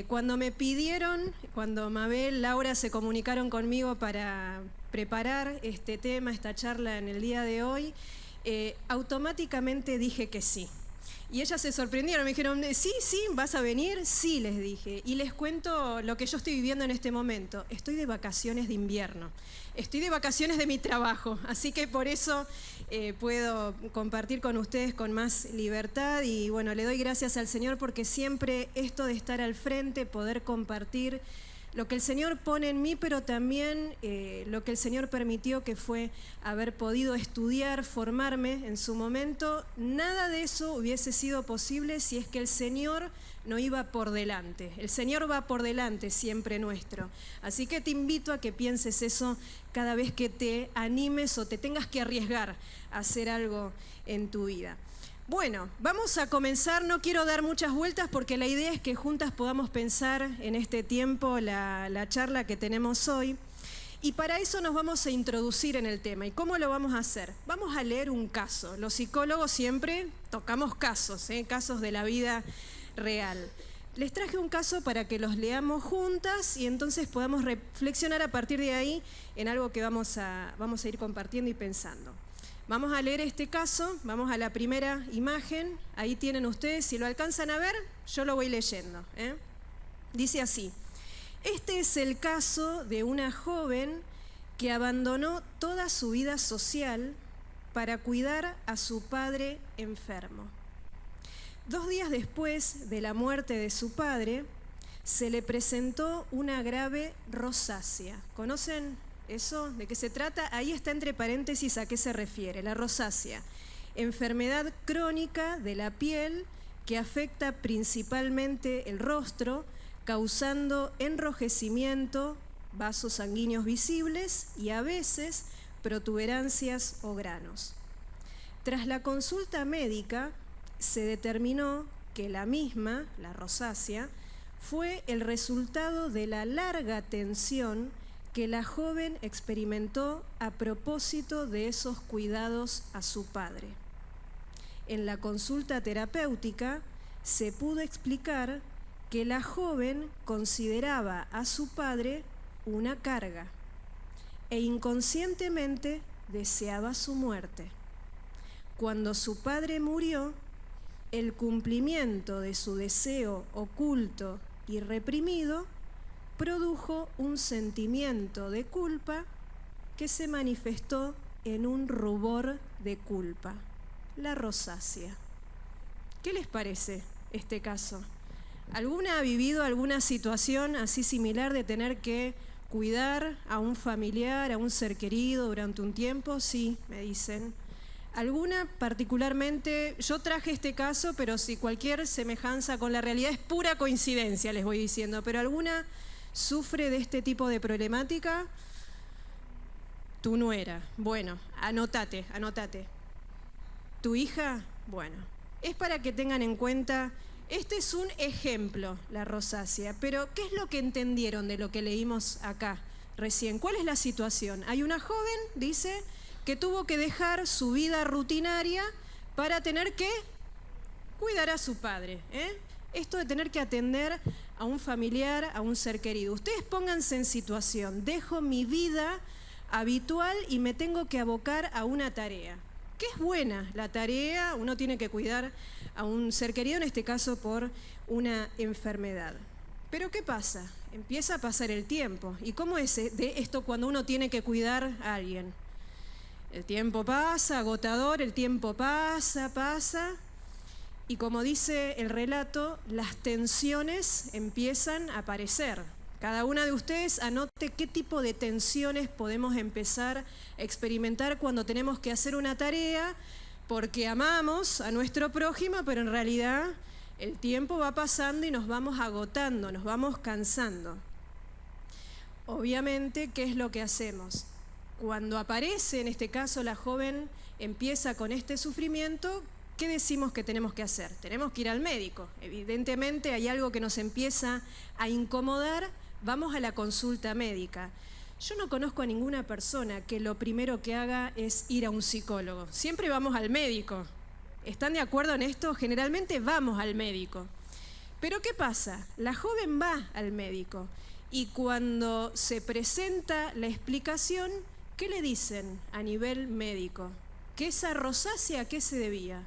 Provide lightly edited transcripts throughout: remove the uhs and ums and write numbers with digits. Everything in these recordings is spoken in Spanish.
Cuando me pidieron, cuando Mabel, Laura se comunicaron conmigo para preparar este tema, esta charla en el día de hoy, automáticamente dije que sí. Y ellas se sorprendieron, me dijeron, sí, ¿vas a venir? Sí, les dije. Y les cuento lo que yo estoy viviendo en este momento. Estoy de vacaciones de invierno. Estoy de vacaciones de mi trabajo. Así que por eso puedo compartir con ustedes con más libertad. Y bueno, le doy gracias al Señor porque siempre esto de estar al frente, poder compartir lo que el Señor pone en mí, pero también lo que el Señor permitió, que fue haber podido estudiar, formarme en su momento. Nada de eso hubiese sido posible si es que el Señor no iba por delante. El Señor va por delante siempre nuestro. Así que te invito a que pienses eso cada vez que te animes o te tengas que arriesgar a hacer algo en tu vida. Bueno, vamos a comenzar. No quiero dar muchas vueltas porque la idea es que juntas podamos pensar en este tiempo la charla que tenemos hoy. Y para eso nos vamos a introducir en el tema. ¿Y cómo lo vamos a hacer? Vamos a leer un caso. Los psicólogos siempre tocamos casos, casos de la vida real. Les traje un caso para que los leamos juntas y entonces podamos reflexionar a partir de ahí en algo que vamos a ir compartiendo y pensando. Vamos a leer este caso, vamos a la primera imagen, ahí tienen ustedes, si lo alcanzan a ver, yo lo voy leyendo. Dice así: este es el caso de una joven que abandonó toda su vida social para cuidar a su padre enfermo. 2 días después de la muerte de su padre, se le presentó una grave rosácea. ¿Conocen eso? ¿De qué se trata? Ahí está entre paréntesis a qué se refiere. La rosácea, enfermedad crónica de la piel que afecta principalmente el rostro, causando enrojecimiento, vasos sanguíneos visibles y a veces protuberancias o granos. Tras la consulta médica, se determinó que la misma, la rosácea, fue el resultado de la larga tensión que la joven experimentó a propósito de esos cuidados a su padre. En la consulta terapéutica se pudo explicar que la joven consideraba a su padre una carga e inconscientemente deseaba su muerte. Cuando su padre murió, el cumplimiento de su deseo oculto y reprimido produjo un sentimiento de culpa que se manifestó en un rubor de culpa, la rosácea. ¿Qué les parece este caso? ¿Alguna ha vivido alguna situación así similar de tener que cuidar a un familiar, a un ser querido durante un tiempo? Sí, me dicen. ¿Alguna particularmente? Yo traje este caso, pero si cualquier semejanza con la realidad es pura coincidencia, les voy diciendo. ¿Pero alguna sufre de este tipo de problemática? Tu nuera. Bueno, anótate. ¿Tu hija? Bueno, es para que tengan en cuenta. Este es un ejemplo, la rosácea. Pero, ¿qué es lo que entendieron de lo que leímos acá recién? ¿Cuál es la situación? Hay una joven, dice, que tuvo que dejar su vida rutinaria para tener que cuidar a su padre. Esto de tener que atender a un familiar, a un ser querido. Ustedes pónganse en situación. Dejo mi vida habitual y me tengo que abocar a una tarea. Que es buena la tarea, uno tiene que cuidar a un ser querido, en este caso por una enfermedad. Pero ¿qué pasa? Empieza a pasar el tiempo. ¿Y cómo es de esto cuando uno tiene que cuidar a alguien? El tiempo pasa, agotador, el tiempo pasa. Y como dice el relato, las tensiones empiezan a aparecer. Cada una de ustedes anote qué tipo de tensiones podemos empezar a experimentar cuando tenemos que hacer una tarea, porque amamos a nuestro prójimo, pero en realidad el tiempo va pasando y nos vamos agotando, nos vamos cansando. Obviamente, ¿qué es lo que hacemos? Cuando aparece, en este caso, la joven empieza con este sufrimiento, ¿qué decimos que tenemos que hacer? Tenemos que ir al médico. Evidentemente hay algo que nos empieza a incomodar, vamos a la consulta médica. Yo no conozco a ninguna persona que lo primero que haga es ir a un psicólogo. Siempre vamos al médico. ¿Están de acuerdo en esto? Generalmente vamos al médico. Pero ¿qué pasa? La joven va al médico y cuando se presenta la explicación, ¿qué le dicen a nivel médico? Que esa rosácea, ¿a qué se debía?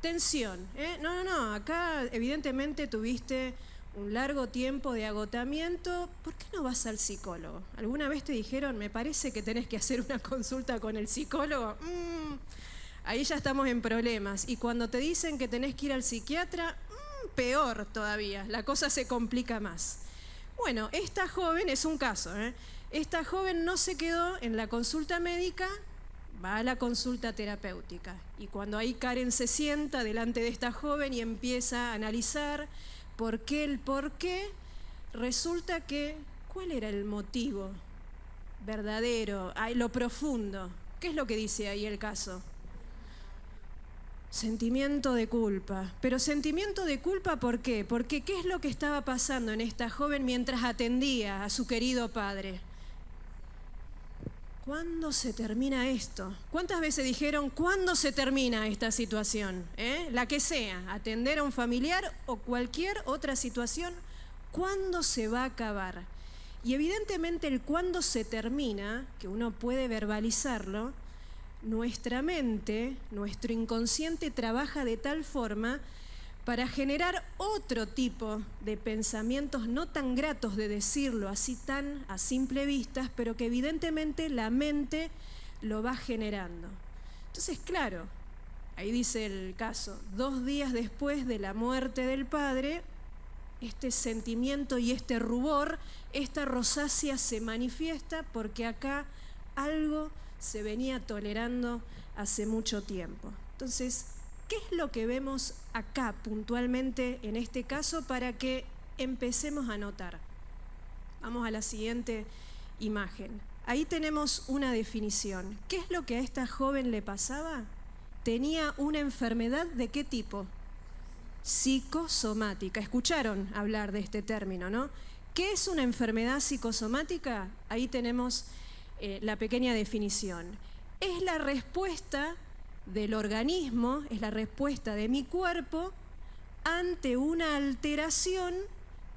Tensión. No, acá evidentemente tuviste un largo tiempo de agotamiento. ¿Por qué no vas al psicólogo? ¿Alguna vez te dijeron, me parece que tenés que hacer una consulta con el psicólogo? Ahí ya estamos en problemas. Y cuando te dicen que tenés que ir al psiquiatra, peor todavía, la cosa se complica más. Bueno, esta joven es un caso, Esta joven no se quedó en la consulta médica, va a la consulta terapéutica. Y cuando ahí Karen se sienta delante de esta joven y empieza a analizar por qué, resulta que, ¿cuál era el motivo verdadero, lo profundo? ¿Qué es lo que dice ahí el caso? Sentimiento de culpa. Pero sentimiento de culpa, ¿por qué? Porque ¿qué es lo que estaba pasando en esta joven mientras atendía a su querido padre? ¿Cuándo se termina esto? ¿Cuántas veces dijeron, ¿cuándo se termina esta situación? La que sea, atender a un familiar o cualquier otra situación, ¿cuándo se va a acabar? Y evidentemente el cuándo se termina, que uno puede verbalizarlo, nuestra mente, nuestro inconsciente trabaja de tal forma para generar otro tipo de pensamientos no tan gratos de decirlo así tan a simple vista, pero que evidentemente la mente lo va generando. Entonces, claro, ahí dice el caso, 2 días después de la muerte del padre, este sentimiento y este rubor, esta rosácea se manifiesta porque acá algo se venía tolerando hace mucho tiempo. Entonces, ¿qué es lo que vemos acá puntualmente en este caso para que empecemos a notar? Vamos a la siguiente imagen. Ahí tenemos una definición. ¿Qué es lo que a esta joven le pasaba? Tenía una enfermedad ¿de qué tipo? Psicosomática. Escucharon hablar de este término, ¿no? ¿Qué es una enfermedad psicosomática? Ahí tenemos la pequeña definición. Es la respuesta del organismo, es la respuesta de mi cuerpo ante una alteración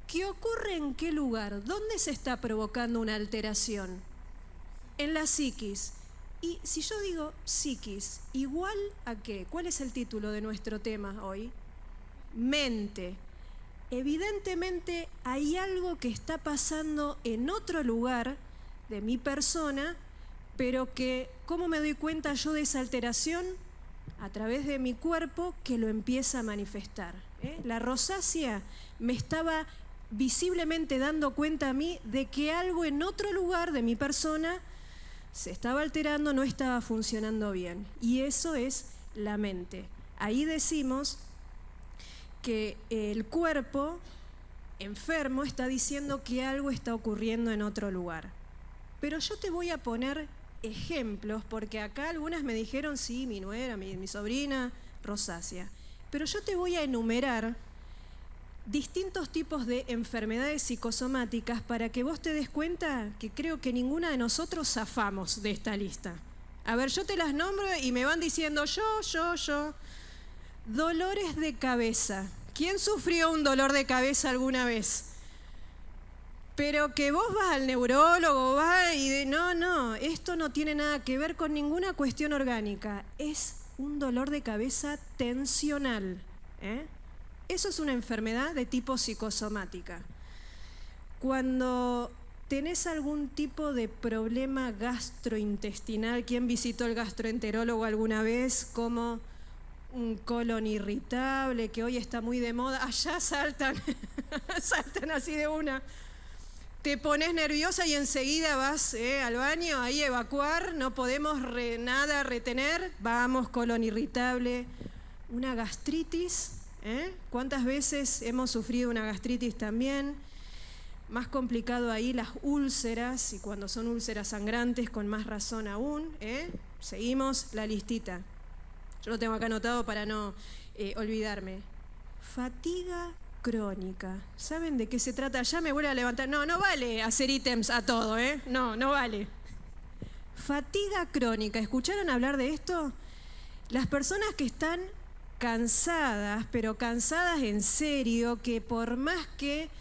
que ocurre en qué lugar, dónde se está provocando una alteración. En la psiquis. Y si yo digo psiquis, ¿igual a qué? ¿Cuál es el título de nuestro tema hoy? Mente. Evidentemente hay algo que está pasando en otro lugar de mi persona, pero que, ¿cómo me doy cuenta yo de esa alteración? A través de mi cuerpo que lo empieza a manifestar. La rosácea me estaba visiblemente dando cuenta a mí de que algo en otro lugar de mi persona se estaba alterando, no estaba funcionando bien. Y eso es la mente. Ahí decimos que el cuerpo enfermo está diciendo que algo está ocurriendo en otro lugar. Pero yo te voy a poner ejemplos, porque acá algunas me dijeron, sí, mi nuera, mi sobrina, rosácea. Pero yo te voy a enumerar distintos tipos de enfermedades psicosomáticas para que vos te des cuenta que creo que ninguna de nosotros zafamos de esta lista. A ver, yo te las nombro y me van diciendo yo. Dolores de cabeza. ¿Quién sufrió un dolor de cabeza alguna vez? Pero que vos vas al neurólogo, vas y no, esto no tiene nada que ver con ninguna cuestión orgánica. Es un dolor de cabeza tensional. Eso es una enfermedad de tipo psicosomática. Cuando tenés algún tipo de problema gastrointestinal, ¿quién visitó el gastroenterólogo alguna vez? Como un colon irritable, que hoy está muy de moda. Allá saltan, saltan así de una. Te pones nerviosa y enseguida vas al baño, ahí a evacuar, no podemos nada retener, vamos, colon irritable. Una gastritis, ¿cuántas veces hemos sufrido una gastritis también? Más complicado ahí las úlceras, y cuando son úlceras sangrantes con más razón aún. Seguimos la listita. Yo lo tengo acá anotado para no olvidarme. Fatiga crónica. ¿Saben de qué se trata? Ya me vuelve a levantar. No vale hacer ítems a todo, No vale. Fatiga crónica. ¿Escucharon hablar de esto? Las personas que están cansadas, pero cansadas en serio, que por más que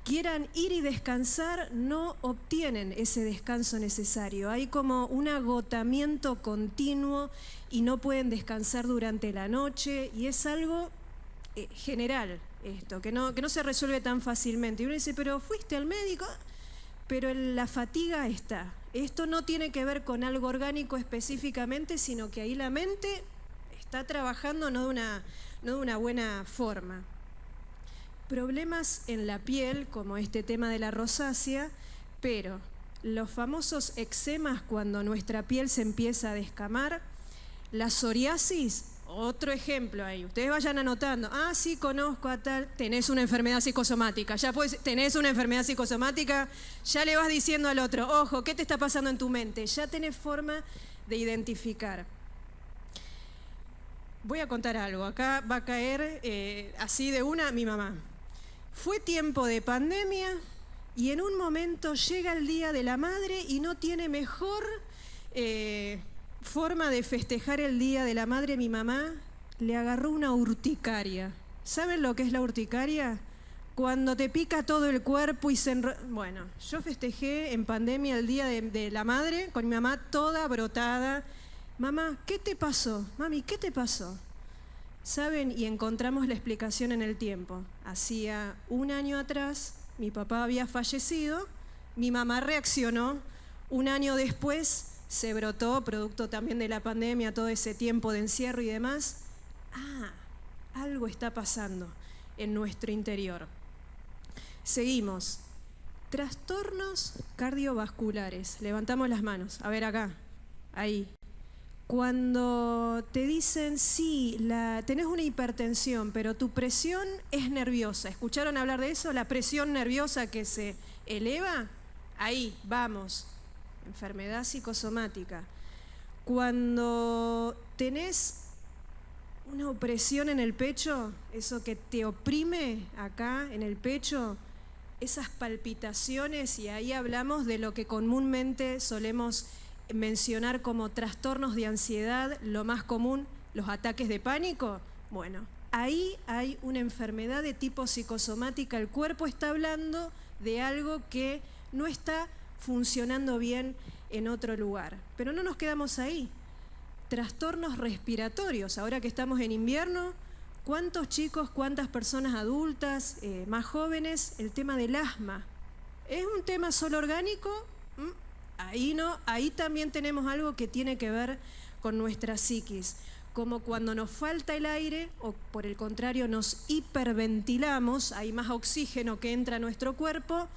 quieran ir y descansar, no obtienen ese descanso necesario. Hay como un agotamiento continuo y no pueden descansar durante la noche, y es algo general esto, que no se resuelve tan fácilmente. Y uno dice, pero ¿fuiste al médico? Pero la fatiga está. Esto no tiene que ver con algo orgánico específicamente, sino que ahí la mente está trabajando no de una buena forma. Problemas en la piel, como este tema de la rosácea, pero los famosos eczemas cuando nuestra piel se empieza a descamar, la psoriasis, otro ejemplo ahí. Ustedes vayan anotando. Ah, sí, conozco a tal. Tenés una enfermedad psicosomática. Tenés una enfermedad psicosomática, ya le vas diciendo al otro, ojo, ¿qué te está pasando en tu mente? Ya tenés forma de identificar. Voy a contar algo. Acá va a caer así de una mi mamá. Fue tiempo de pandemia y en un momento llega el Día de la Madre y no tiene mejor forma de festejar el Día de la Madre. Mi mamá le agarró una urticaria. ¿Saben lo que es la urticaria? Cuando te pica todo el cuerpo y Bueno, yo festejé en pandemia el Día de la Madre con mi mamá toda brotada. Mamá, ¿qué te pasó? Mami, ¿qué te pasó? ¿Saben? Y encontramos la explicación en el tiempo. Hacía un año atrás, mi papá había fallecido, mi mamá reaccionó, un año después se brotó, producto también de la pandemia, todo ese tiempo de encierro y demás. Ah, algo está pasando en nuestro interior. Seguimos. Trastornos cardiovasculares. Levantamos las manos. A ver acá, ahí. Cuando te dicen, sí, tenés una hipertensión, pero tu presión es nerviosa. ¿Escucharon hablar de eso? La presión nerviosa que se eleva. Ahí, vamos. Enfermedad psicosomática. Cuando tenés una opresión en el pecho, eso que te oprime acá en el pecho, esas palpitaciones, y ahí hablamos de lo que comúnmente solemos mencionar como trastornos de ansiedad, lo más común, los ataques de pánico. Bueno, ahí hay una enfermedad de tipo psicosomática. El cuerpo está hablando de algo que no está funcionando bien en otro lugar. Pero no nos quedamos ahí. Trastornos respiratorios. Ahora que estamos en invierno, ¿cuántos chicos, cuántas personas adultas, más jóvenes, el tema del asma? ¿Es un tema solo orgánico? Ahí no, ahí también tenemos algo que tiene que ver con nuestra psiquis, como cuando nos falta el aire o por el contrario nos hiperventilamos, hay más oxígeno que entra a nuestro cuerpo,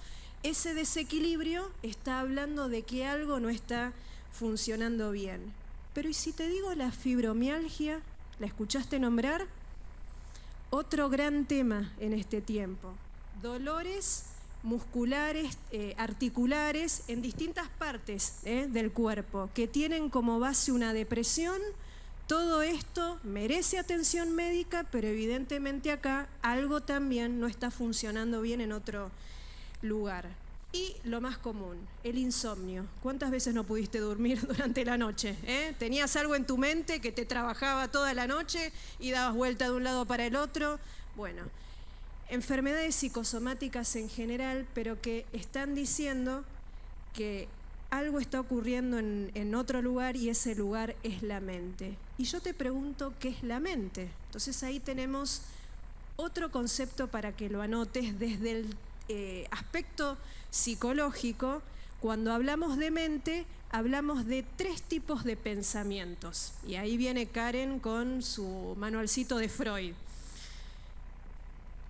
ese desequilibrio está hablando de que algo no está funcionando bien. Pero ¿y si te digo la fibromialgia? ¿La escuchaste nombrar? Otro gran tema en este tiempo, dolores musculares, articulares en distintas partes del cuerpo que tienen como base una depresión. Todo esto merece atención médica, pero evidentemente acá algo también no está funcionando bien en otro lugar. Y lo más común, el insomnio. ¿Cuántas veces no pudiste dormir durante la noche? ¿Tenías algo en tu mente que te trabajaba toda la noche y dabas vuelta de un lado para el otro? Bueno, enfermedades psicosomáticas en general, pero que están diciendo que algo está ocurriendo en otro lugar y ese lugar es la mente. Y yo te pregunto, ¿qué es la mente? Entonces ahí tenemos otro concepto para que lo anotes desde el aspecto psicológico. Cuando hablamos de mente, hablamos de 3 tipos de pensamientos. Y ahí viene Karen con su manualcito de Freud.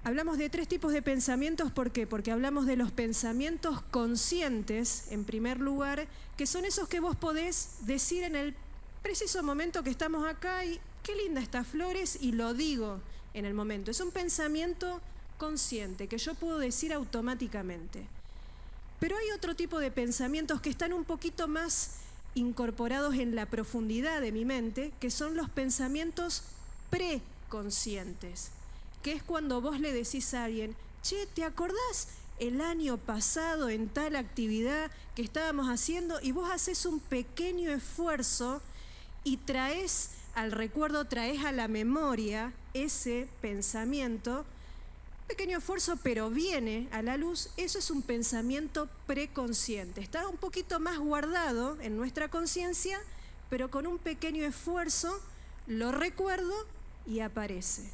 Hablamos de 3 tipos de pensamientos, ¿por qué? Porque hablamos de los pensamientos conscientes, en primer lugar, que son esos que vos podés decir en el preciso momento que estamos acá y qué linda estas flores, y lo digo en el momento. Es un pensamiento consciente que yo puedo decir automáticamente. Pero hay otro tipo de pensamientos que están un poquito más incorporados en la profundidad de mi mente, que son los pensamientos preconscientes, que es cuando vos le decís a alguien, che, ¿te acordás el año pasado en tal actividad que estábamos haciendo? Y vos haces un pequeño esfuerzo y traes al recuerdo, traes a la memoria ese pensamiento, pequeño esfuerzo, pero viene a la luz. Eso es un pensamiento preconsciente. Está un poquito más guardado en nuestra conciencia, pero con un pequeño esfuerzo lo recuerdo y aparece.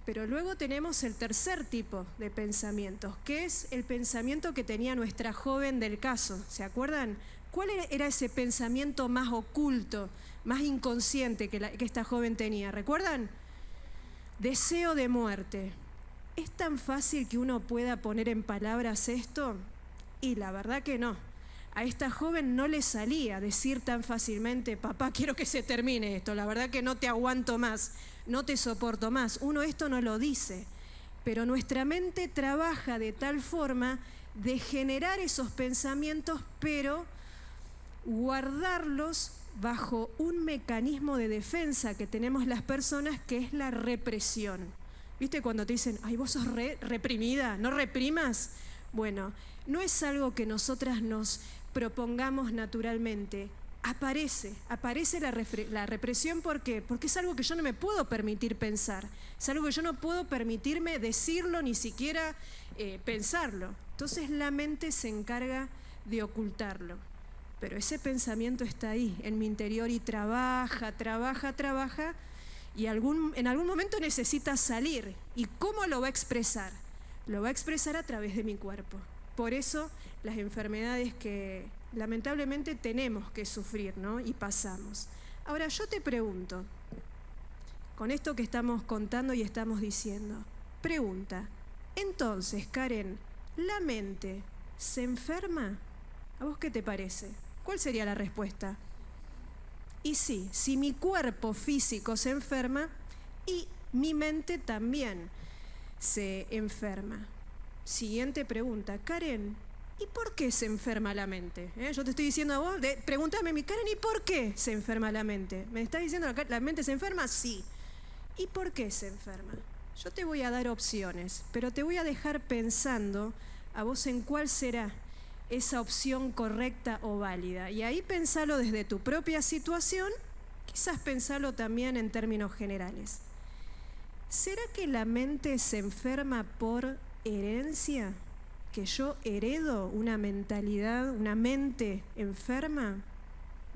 Pero luego tenemos el tercer tipo de pensamientos, que es el pensamiento que tenía nuestra joven del caso. ¿Se acuerdan? ¿Cuál era ese pensamiento más oculto, más inconsciente que esta joven tenía? ¿Recuerdan? Deseo de muerte. ¿Es tan fácil que uno pueda poner en palabras esto? Y la verdad que no. A esta joven no le salía decir tan fácilmente: papá, quiero que se termine esto, la verdad que no te aguanto más, no te soporto más. Uno esto no lo dice, pero nuestra mente trabaja de tal forma de generar esos pensamientos, pero guardarlos bajo un mecanismo de defensa que tenemos las personas, que es la represión. ¿Viste cuando te dicen: ay, vos sos reprimida, no reprimas? Bueno, no es algo que nosotras nos propongamos naturalmente. Aparece la represión. ¿Por qué? Porque es algo que yo no me puedo permitir pensar. Es algo que yo no puedo permitirme decirlo, ni siquiera pensarlo. Entonces la mente se encarga de ocultarlo. Pero ese pensamiento está ahí, en mi interior, y trabaja, y en algún momento necesita salir. ¿Y cómo lo va a expresar? Lo va a expresar a través de mi cuerpo. Por eso las enfermedades que lamentablemente tenemos que sufrir, ¿no? Y pasamos. Ahora yo te pregunto, con esto que estamos contando y estamos diciendo, pregunta, entonces, Karen, ¿la mente se enferma? ¿A vos qué te parece? ¿Cuál sería la respuesta? Y sí, si mi cuerpo físico se enferma, y mi mente también se enferma. Siguiente pregunta, Karen, ¿y por qué se enferma la mente? Yo te estoy diciendo a vos, pregúntame, Karen, ¿y por qué se enferma la mente? ¿Me estás diciendo que la mente se enferma? Sí. ¿Y por qué se enferma? Yo te voy a dar opciones, pero te voy a dejar pensando a vos en cuál será esa opción correcta o válida. Y ahí pensalo desde tu propia situación, quizás pensalo también en términos generales. ¿Será que la mente se enferma por herencia? ¿Que yo heredo una mentalidad, una mente enferma?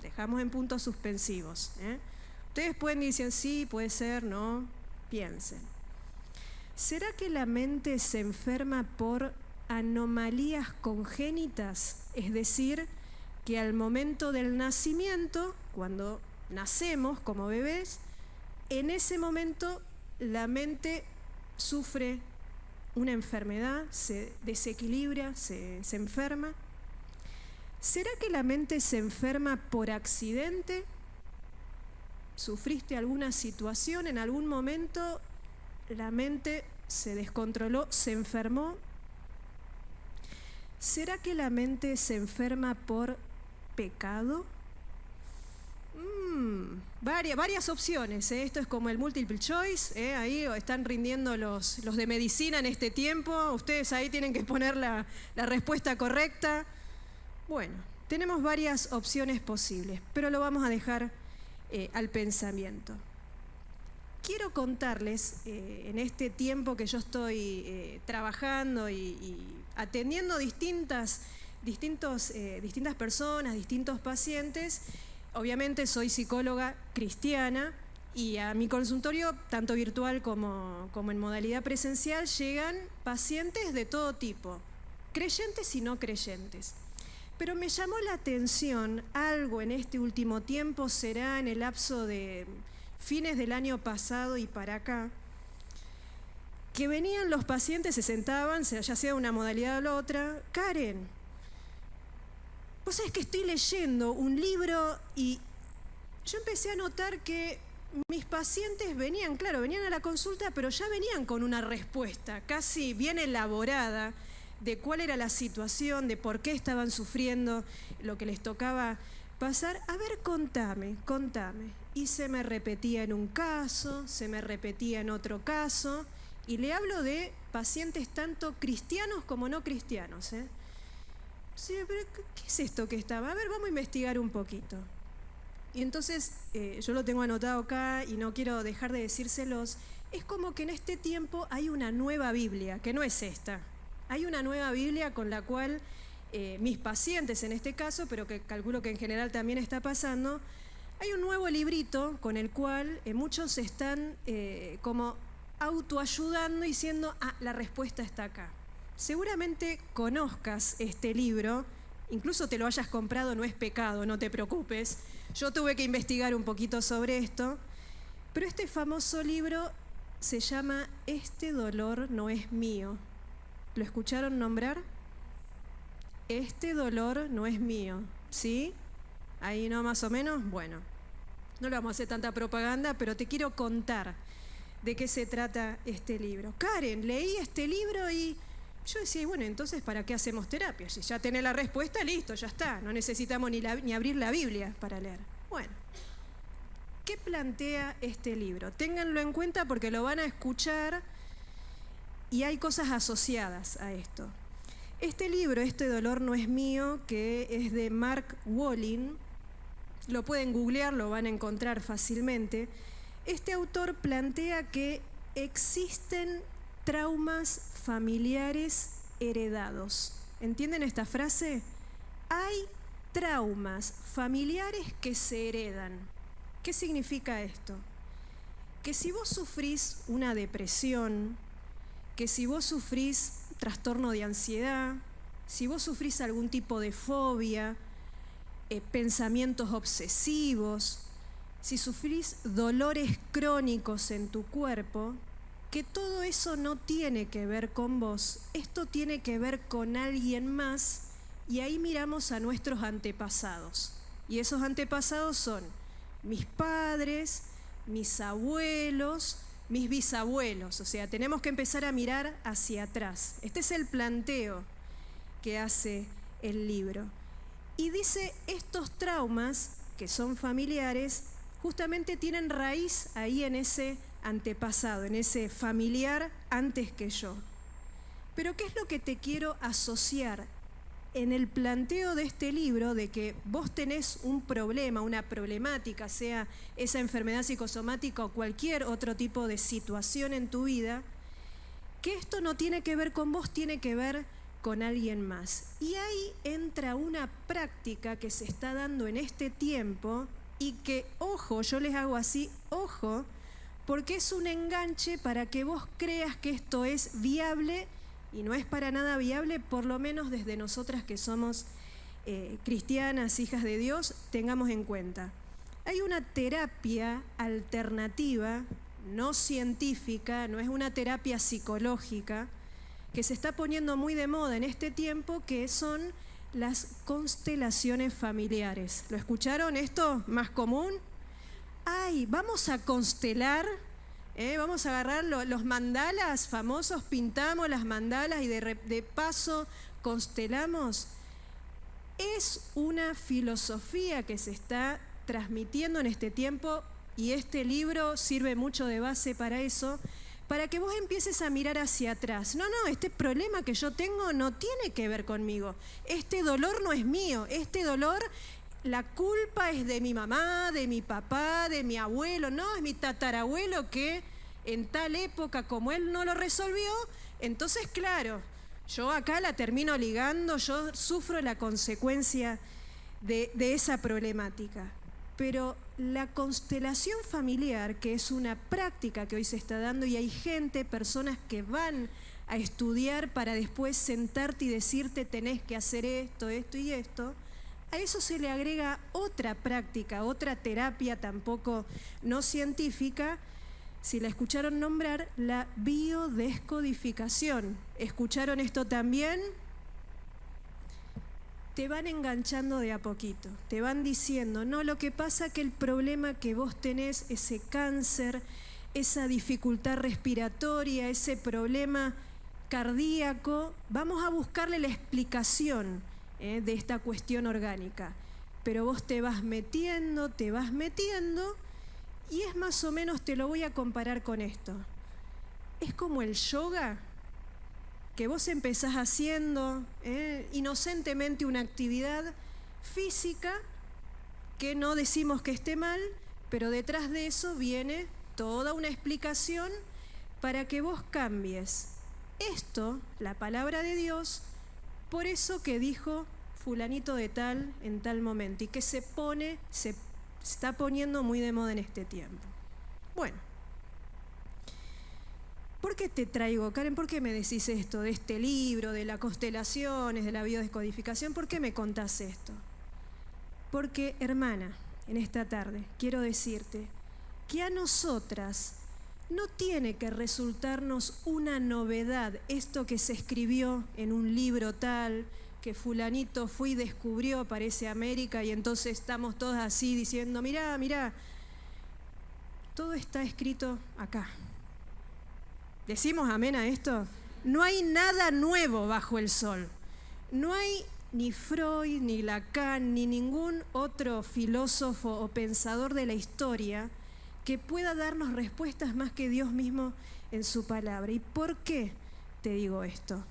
Dejamos en puntos suspensivos. Ustedes pueden decir sí, puede ser, no, piensen. ¿Será que la mente se enferma por anomalías congénitas? Es decir, que al momento del nacimiento, cuando nacemos como bebés, en ese momento la mente sufre una enfermedad, se desequilibra, se enferma. ¿Será que la mente se enferma por accidente? ¿Sufriste alguna situación en algún momento? La mente se descontroló, se enfermó. ¿Será que la mente se enferma por pecado? Varias opciones. Esto es como el multiple choice. Ahí están rindiendo los de medicina en este tiempo. Ustedes ahí tienen que poner la respuesta correcta. Bueno, tenemos varias opciones posibles, pero lo vamos a dejar al pensamiento. Quiero contarles, en este tiempo que yo estoy trabajando y atendiendo distintas personas, distintos pacientes. Obviamente soy psicóloga cristiana y a mi consultorio, tanto virtual como en modalidad presencial, llegan pacientes de todo tipo, creyentes y no creyentes. Pero me llamó la atención algo en este último tiempo, será en el lapso de fines del año pasado y para acá, que venían los pacientes, se sentaban, ya sea una modalidad o la otra. Karen, vos sabés que estoy leyendo un libro y yo empecé a notar que mis pacientes venían a la consulta, pero ya venían con una respuesta casi bien elaborada de cuál era la situación, de por qué estaban sufriendo lo que les tocaba pasar. A ver, contame. Y se me repetía en un caso, se me repetía en otro caso, y le hablo de pacientes tanto cristianos como no cristianos. Sí, pero ¿qué es esto que estaba? A ver, vamos a investigar un poquito. Y entonces, yo lo tengo anotado acá y no quiero dejar de decírselos, es como que en este tiempo hay una nueva Biblia, que no es esta. Hay una nueva Biblia con la cual mis pacientes en este caso, pero que calculo que en general también está pasando, hay un nuevo librito con el cual muchos están como autoayudando y diciendo, la respuesta está acá. Seguramente conozcas este libro, incluso te lo hayas comprado, no es pecado, no te preocupes. Yo tuve que investigar un poquito sobre esto, pero este famoso libro se llama Este dolor no es mío. ¿Lo escucharon nombrar? Este dolor no es mío, ¿sí? Ahí no, más o menos. Bueno, no le vamos a hacer tanta propaganda, pero te quiero contar de qué se trata este libro. Karen, leí este libro y yo decía, bueno, entonces, ¿para qué hacemos terapia? Si ya tenés la respuesta, listo, ya está. No necesitamos ni abrir la Biblia para leer. Bueno, ¿qué plantea este libro? Ténganlo en cuenta porque lo van a escuchar y hay cosas asociadas a esto. Este libro, Este dolor no es mío, que es de Mark Wolynn, lo pueden googlear, lo van a encontrar fácilmente. Este autor plantea que existen traumas familiares heredados. ¿Entienden esta frase? Hay traumas familiares que se heredan. ¿Qué significa esto? Que si vos sufrís una depresión, que si vos sufrís trastorno de ansiedad, si vos sufrís algún tipo de fobia, pensamientos obsesivos, si sufrís dolores crónicos en tu cuerpo, que todo eso no tiene que ver con vos, esto tiene que ver con alguien más, y ahí miramos a nuestros antepasados. Y esos antepasados son mis padres, mis abuelos, mis bisabuelos. O sea, tenemos que empezar a mirar hacia atrás. Este es el planteo que hace el libro. Y dice, estos traumas, que son familiares, justamente tienen raíz ahí en ese antepasado, en ese familiar antes que yo. Pero ¿qué es lo que te quiero asociar en el planteo de este libro de que vos tenés un problema, una problemática, sea esa enfermedad psicosomática o cualquier otro tipo de situación en tu vida, que esto no tiene que ver con vos, tiene que ver con alguien más? Y ahí entra una práctica que se está dando en este tiempo y que, ojo, yo les hago así, ojo, porque es un enganche para que vos creas que esto es viable y no es para nada viable, por lo menos desde nosotras que somos cristianas, hijas de Dios, tengamos en cuenta. Hay una terapia alternativa, no científica, no es una terapia psicológica, que se está poniendo muy de moda en este tiempo, que son las constelaciones familiares. ¿Lo escucharon esto? ¿Más común? Ay, vamos a constelar, vamos a agarrar los mandalas famosos, pintamos las mandalas y de paso constelamos. Es una filosofía que se está transmitiendo en este tiempo y este libro sirve mucho de base para eso, para que vos empieces a mirar hacia atrás. No, este problema que yo tengo no tiene que ver conmigo. Este dolor no es mío. Este dolor, la culpa es de mi mamá, de mi papá, de mi abuelo. No, es mi tatarabuelo que en tal época, como él no lo resolvió, entonces, claro, yo acá la termino ligando, yo sufro la consecuencia de esa problemática. Pero la constelación familiar, que es una práctica que hoy se está dando y hay gente, personas que van a estudiar para después sentarte y decirte tenés que hacer esto, esto y esto, a eso se le agrega otra práctica, otra terapia tampoco no científica, si la escucharon nombrar, la biodescodificación. ¿Escucharon esto también? Te van enganchando de a poquito, te van diciendo, no, lo que pasa que el problema que vos tenés, ese cáncer, esa dificultad respiratoria, ese problema cardíaco, vamos a buscarle la explicación de esta cuestión orgánica. Pero vos te vas metiendo y es más o menos, te lo voy a comparar con esto. Es como el yoga, que vos empezás haciendo inocentemente una actividad física que no decimos que esté mal, pero detrás de eso viene toda una explicación para que vos cambies esto, la palabra de Dios, por eso que dijo fulanito de tal en tal momento y que se está poniendo muy de moda en este tiempo. Bueno, ¿por qué te traigo, Karen? ¿Por qué me decís esto de este libro, de las constelaciones, de la biodescodificación? ¿Por qué me contás esto? Porque, hermana, en esta tarde quiero decirte que a nosotras no tiene que resultarnos una novedad esto que se escribió en un libro tal, que fulanito fue y descubrió, aparece América, y entonces estamos todas así diciendo, mirá, mirá, todo está escrito acá. ¿Decimos amén a esto? No hay nada nuevo bajo el sol. No hay ni Freud, ni Lacan, ni ningún otro filósofo o pensador de la historia que pueda darnos respuestas más que Dios mismo en su palabra. ¿Y por qué te digo esto?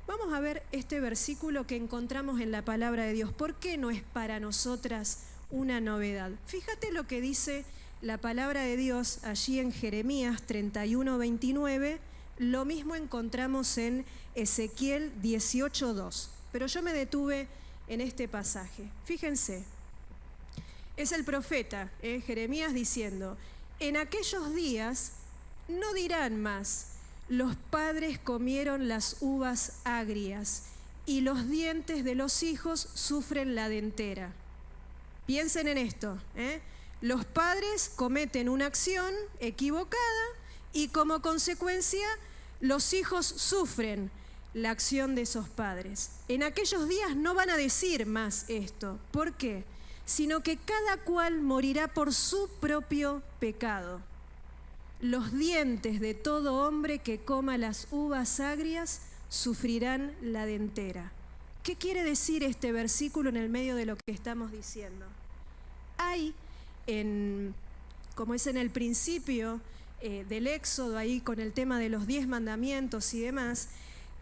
Vamos a ver este versículo que encontramos en la palabra de Dios. ¿Por qué no es para nosotras una novedad? Fíjate lo que dice la palabra de Dios allí en Jeremías 31:29. Lo mismo encontramos en Ezequiel 18:2. Pero yo me detuve en este pasaje. Fíjense. Es el profeta, Jeremías, diciendo, en aquellos días no dirán más, los padres comieron las uvas agrias y los dientes de los hijos sufren la dentera. Piensen en esto, Los padres cometen una acción equivocada y como consecuencia los hijos sufren la acción de esos padres. En aquellos días no van a decir más esto. ¿Por qué? Sino que cada cual morirá por su propio pecado. Los dientes de todo hombre que coma las uvas agrias sufrirán la dentera. ¿Qué quiere decir este versículo en el medio de lo que estamos diciendo? Hay, como es en el principio del Éxodo, ahí con el tema de los 10 mandamientos y demás,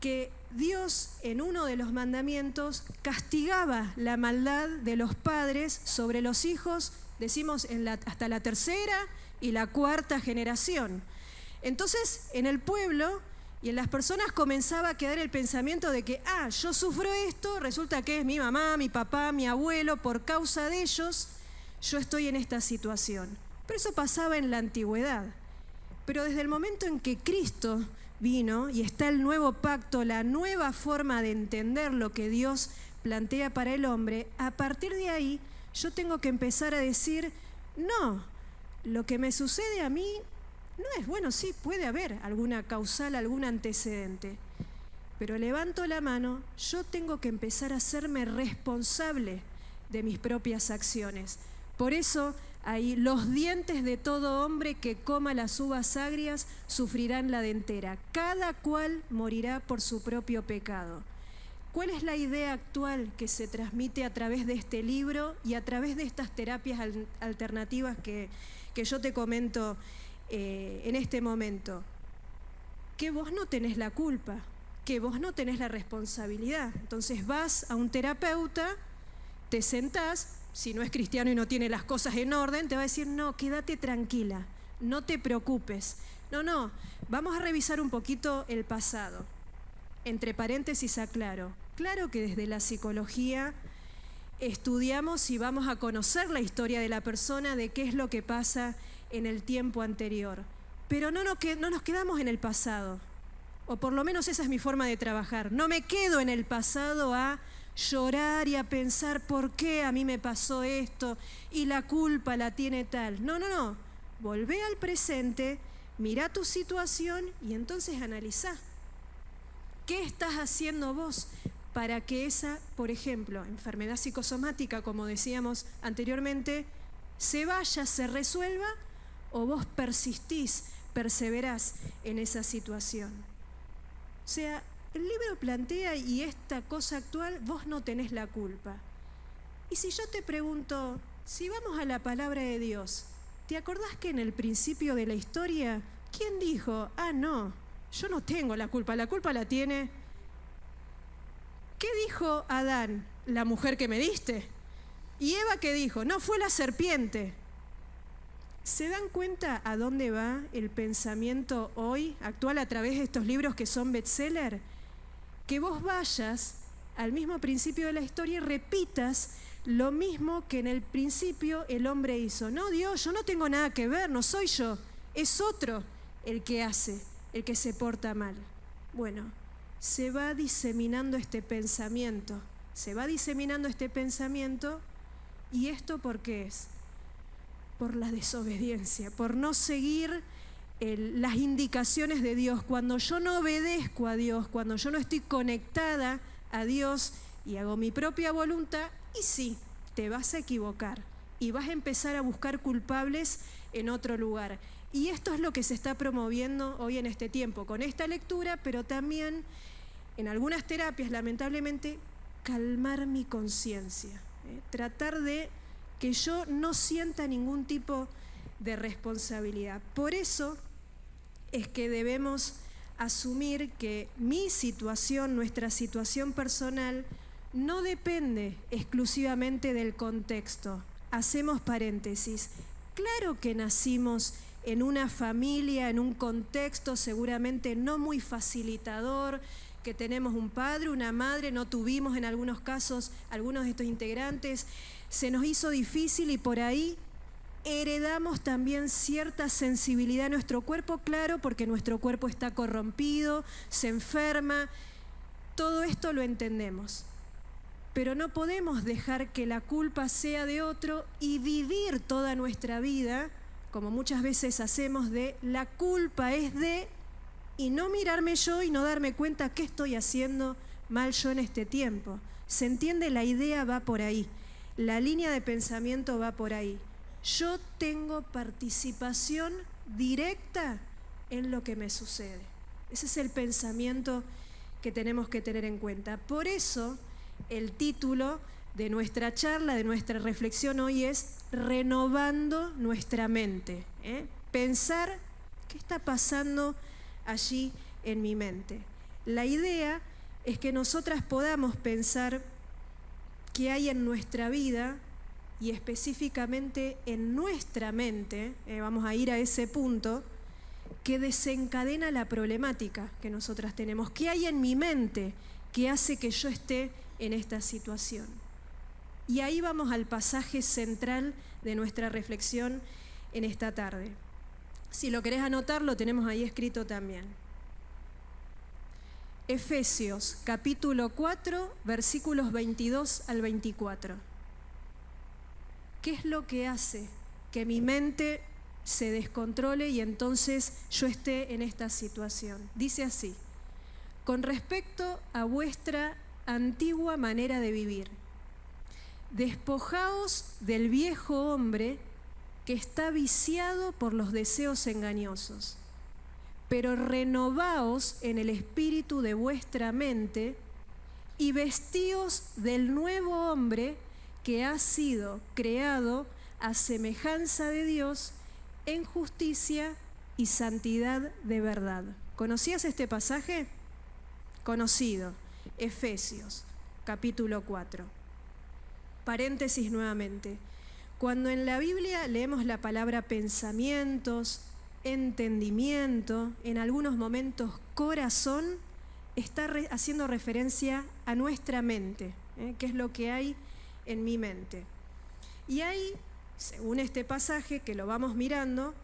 que Dios en uno de los mandamientos castigaba la maldad de los padres sobre los hijos, decimos hasta la tercera y la cuarta generación. Entonces en el pueblo y en las personas comenzaba a quedar el pensamiento de que, yo sufro esto, resulta que es mi mamá, mi papá, mi abuelo, por causa de ellos yo estoy en esta situación. Pero eso pasaba en la antigüedad. Pero desde el momento en que Cristo vino y está el nuevo pacto, la nueva forma de entender lo que Dios plantea para el hombre, a partir de ahí yo tengo que empezar a decir, no, lo que me sucede a mí no es bueno, sí, puede haber alguna causal, algún antecedente, pero levanto la mano, yo tengo que empezar a hacerme responsable de mis propias acciones. Por eso ahí, los dientes de todo hombre que coma las uvas agrias sufrirán la dentera. Cada cual morirá por su propio pecado. ¿Cuál es la idea actual que se transmite a través de este libro y a través de estas terapias alternativas que yo te comento en este momento? Que vos no tenés la culpa, que vos no tenés la responsabilidad. Entonces vas a un terapeuta, te sentás, si no es cristiano y no tiene las cosas en orden, te va a decir, no, quédate tranquila, no te preocupes. No, vamos a revisar un poquito el pasado. Entre paréntesis aclaro, claro que desde la psicología estudiamos y vamos a conocer la historia de la persona, de qué es lo que pasa en el tiempo anterior. Pero no nos quedamos en el pasado, o por lo menos esa es mi forma de trabajar. No me quedo en el pasado a llorar y a pensar por qué a mí me pasó esto y la culpa la tiene tal. No. Volvé al presente, mirá tu situación y entonces analizá. ¿Qué estás haciendo vos para que esa, por ejemplo, enfermedad psicosomática, como decíamos anteriormente, se vaya, se resuelva, o vos persistís, perseverás en esa situación? O sea, el libro plantea, y esta cosa actual, vos no tenés la culpa. Y si yo te pregunto, si vamos a la palabra de Dios, ¿te acordás que en el principio de la historia, quién dijo, no, yo no tengo la culpa la tiene? ¿Qué dijo Adán? La mujer que me diste. ¿Y Eva qué dijo? No, fue la serpiente. ¿Se dan cuenta a dónde va el pensamiento hoy, actual, a través de estos libros que son bestseller? Que vos vayas al mismo principio de la historia y repitas lo mismo que en el principio el hombre hizo. No, Dios, yo no tengo nada que ver, no soy yo, es otro el que hace, el que se porta mal. Bueno, se va diseminando este pensamiento, ¿y esto por qué es? Por la desobediencia, por no seguir las indicaciones de Dios. Cuando yo no obedezco a Dios, cuando yo no estoy conectada a Dios y hago mi propia voluntad, y sí, te vas a equivocar y vas a empezar a buscar culpables en otro lugar. Y esto es lo que se está promoviendo hoy en este tiempo, con esta lectura, pero también en algunas terapias, lamentablemente, calmar mi conciencia, tratar de que yo no sienta ningún tipo de responsabilidad. Por eso es que debemos asumir que mi situación, nuestra situación personal, no depende exclusivamente del contexto. Hacemos paréntesis. Claro que nacimos en una familia, en un contexto seguramente no muy facilitador, que tenemos un padre, una madre, no tuvimos en algunos casos algunos de estos integrantes, se nos hizo difícil y por ahí heredamos también cierta sensibilidad a nuestro cuerpo, claro, porque nuestro cuerpo está corrompido, se enferma, todo esto lo entendemos. Pero no podemos dejar que la culpa sea de otro y vivir toda nuestra vida, como muchas veces hacemos, de la culpa es de, y no mirarme yo y no darme cuenta qué estoy haciendo mal yo en este tiempo. ¿Se entiende? La idea va por ahí, la línea de pensamiento va por ahí. Yo tengo participación directa en lo que me sucede. Ese es el pensamiento que tenemos que tener en cuenta. Por eso el título de nuestra charla, de nuestra reflexión hoy es Renovando nuestra mente. Pensar qué está pasando allí en mi mente. La idea es que nosotras podamos pensar qué hay en nuestra vida y específicamente en nuestra mente, vamos a ir a ese punto, que desencadena la problemática que nosotras tenemos. ¿Qué hay en mi mente que hace que yo esté en esta situación? Y ahí vamos al pasaje central de nuestra reflexión en esta tarde. Si lo querés anotar, lo tenemos ahí escrito también. Efesios, capítulo 4, versículos 22 al 24. ¿Qué es lo que hace que mi mente se descontrole y entonces yo esté en esta situación? Dice así: con respecto a vuestra antigua manera de vivir, despojaos del viejo hombre que está viciado por los deseos engañosos, pero renovaos en el espíritu de vuestra mente y vestíos del nuevo hombre que ha sido creado a semejanza de Dios en justicia y santidad de verdad. ¿Conocías este pasaje? Conocido. Efesios, capítulo 4. Paréntesis nuevamente. Cuando en la Biblia leemos la palabra pensamientos, entendimiento, en algunos momentos corazón, está haciendo referencia a nuestra mente, que es lo que hay en mi mente. Y ahí, según este pasaje que lo vamos mirando,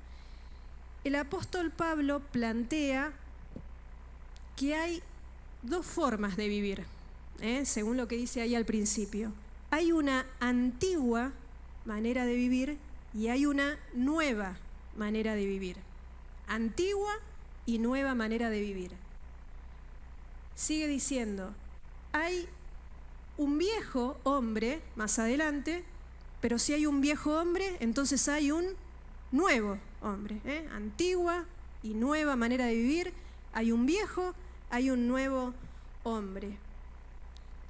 el apóstol Pablo plantea que hay dos formas de vivir, según lo que dice ahí al principio. Hay una antigua manera de vivir y hay una nueva manera de vivir. Antigua y nueva manera de vivir. Sigue diciendo, hay un viejo hombre más adelante, pero si hay un viejo hombre, entonces hay un nuevo hombre. Antigua y nueva manera de vivir, hay un viejo, hay un nuevo hombre.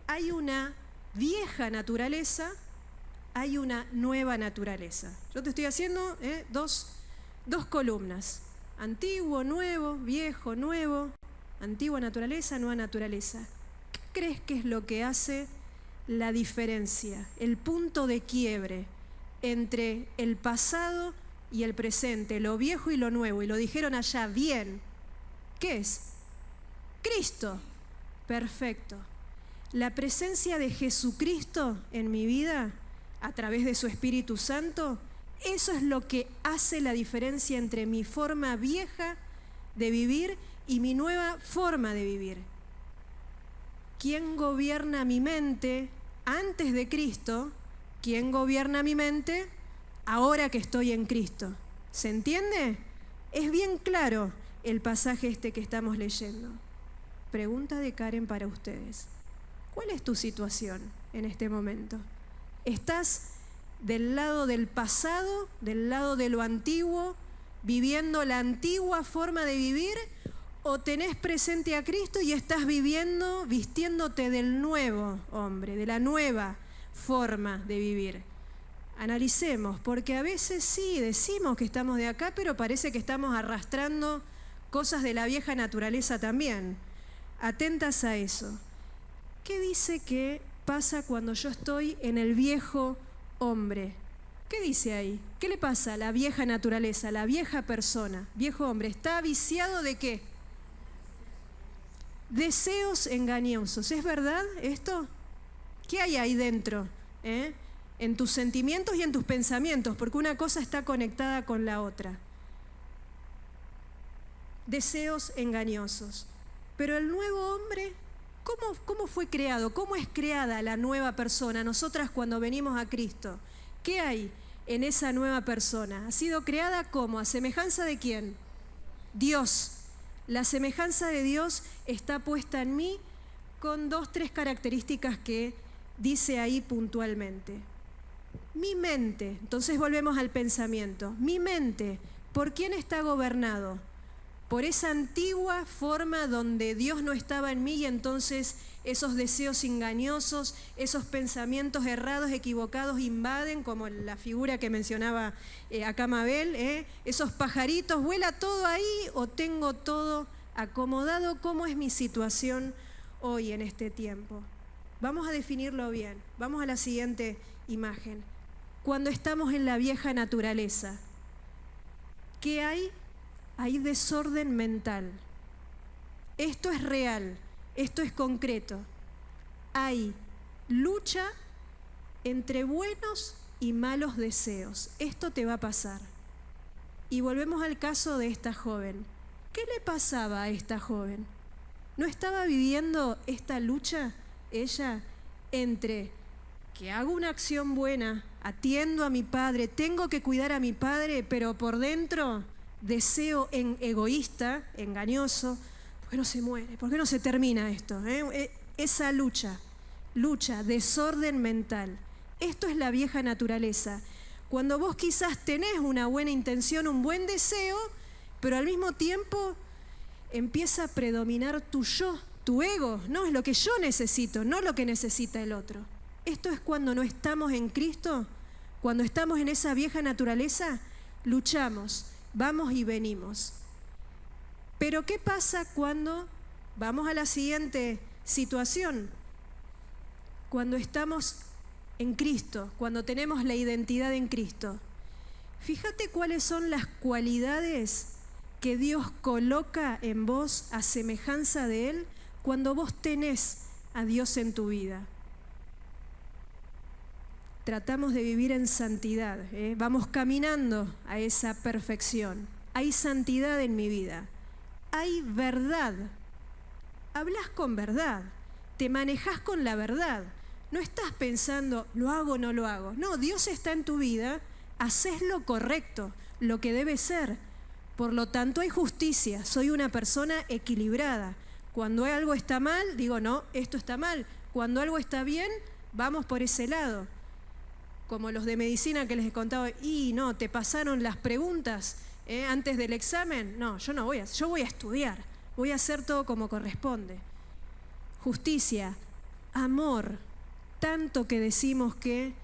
Hay una vieja naturaleza, hay una nueva naturaleza. Yo te estoy haciendo dos columnas. Antiguo, nuevo, viejo, nuevo, antigua naturaleza, nueva naturaleza. ¿Qué crees que es lo que hace la diferencia, el punto de quiebre entre el pasado y el presente, lo viejo y lo nuevo. Y lo dijeron allá, bien. ¿Qué es? Cristo. Perfecto. La presencia de Jesucristo en mi vida, a través de su Espíritu Santo, eso es lo que hace la diferencia entre mi forma vieja de vivir y mi nueva forma de vivir. ¿Quién gobierna mi mente antes de Cristo? ¿Quién gobierna mi mente ahora que estoy en Cristo? ¿Se entiende? Es bien claro el pasaje este que estamos leyendo. Pregunta de Karen para ustedes. ¿Cuál es tu situación en este momento? ¿Estás del lado del pasado, del lado de lo antiguo, viviendo la antigua forma de vivir? ¿O tenés presente a Cristo y estás viviendo, vistiéndote del nuevo hombre, de la nueva forma de vivir? Analicemos, porque a veces sí decimos que estamos de acá, pero parece que estamos arrastrando cosas de la vieja naturaleza también. Atentas a eso. ¿Qué dice que pasa cuando yo estoy en el viejo hombre? ¿Qué dice ahí? ¿Qué le pasa a la vieja naturaleza, a la vieja persona? Viejo hombre, ¿está viciado de qué? Deseos engañosos. ¿Es verdad esto? ¿Qué hay ahí dentro? En tus sentimientos y en tus pensamientos, porque una cosa está conectada con la otra. Deseos engañosos. Pero el nuevo hombre, ¿cómo fue creado? ¿Cómo es creada la nueva persona? Nosotras cuando venimos a Cristo, ¿qué hay en esa nueva persona? ¿Ha sido creada cómo? ¿A semejanza de quién? Dios. La semejanza de Dios está puesta en mí con 2, 3 características que dice ahí puntualmente. Mi mente, entonces volvemos al pensamiento. Mi mente, ¿por quién está gobernado? Por esa antigua forma donde Dios no estaba en mí y entonces esos deseos engañosos, esos pensamientos errados, equivocados invaden, como la figura que mencionaba acá Mabel, esos pajaritos, ¿vuela todo ahí o tengo todo acomodado? ¿Cómo es mi situación hoy en este tiempo? Vamos a definirlo bien. Vamos a la siguiente imagen. Cuando estamos en la vieja naturaleza, ¿qué hay? Hay desorden mental. Esto es real, esto es concreto. Hay lucha entre buenos y malos deseos. Esto te va a pasar. Y volvemos al caso de esta joven. ¿Qué le pasaba a esta joven? ¿No estaba viviendo esta lucha ella entre que hago una acción buena, atiendo a mi padre, tengo que cuidar a mi padre, pero por dentro deseo egoísta, engañoso? ¿Por qué no se muere? ¿Por qué no se termina esto? Esa lucha, desorden mental. Esto es la vieja naturaleza. Cuando vos quizás tenés una buena intención, un buen deseo, pero al mismo tiempo empieza a predominar tu yo, tu ego. No es lo que yo necesito, no lo que necesita el otro. Esto es cuando no estamos en Cristo, cuando estamos en esa vieja naturaleza, luchamos, vamos y venimos. Pero ¿qué pasa cuando vamos a la siguiente situación? Cuando estamos en Cristo, cuando tenemos la identidad en Cristo. Fíjate cuáles son las cualidades que Dios coloca en vos a semejanza de Él cuando vos tenés a Dios en tu vida. Tratamos de vivir en santidad, vamos caminando a esa perfección. Hay santidad en mi vida, hay verdad, hablas con verdad, te manejás con la verdad. No estás pensando, ¿lo hago o no lo hago? No, Dios está en tu vida, haces lo correcto, lo que debe ser. Por lo tanto, hay justicia, soy una persona equilibrada. Cuando algo está mal, digo, no, esto está mal. Cuando algo está bien, vamos por ese lado. Como los de medicina que les he contado, y no, te pasaron las preguntas antes del examen. No, yo no voy a, yo voy a estudiar, voy a hacer todo como corresponde. Justicia, amor, tanto que decimos que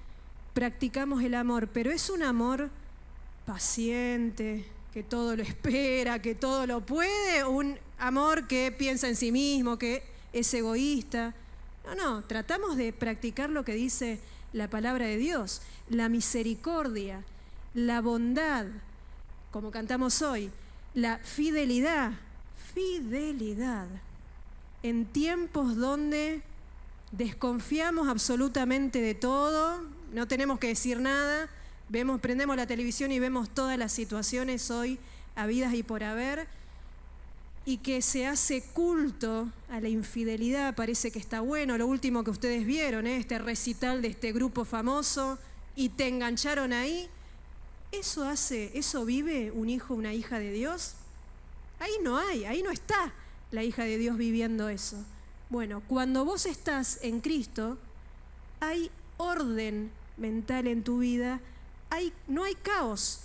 practicamos el amor, pero es un amor paciente, que todo lo espera, que todo lo puede, un amor que piensa en sí mismo, que es egoísta. No, tratamos de practicar lo que dice la palabra de Dios, la misericordia, la bondad, como cantamos hoy, la fidelidad, fidelidad, en tiempos donde desconfiamos absolutamente de todo, no tenemos que decir nada, prendemos la televisión y vemos todas las situaciones hoy habidas y por haber, y que se hace culto a la infidelidad, parece que está bueno. Lo último que ustedes vieron, este recital de este grupo famoso, y te engancharon ahí. ¿Eso vive un hijo o una hija de Dios? Ahí no está la hija de Dios viviendo eso. Bueno, cuando vos estás en Cristo, hay orden mental en tu vida, no hay caos,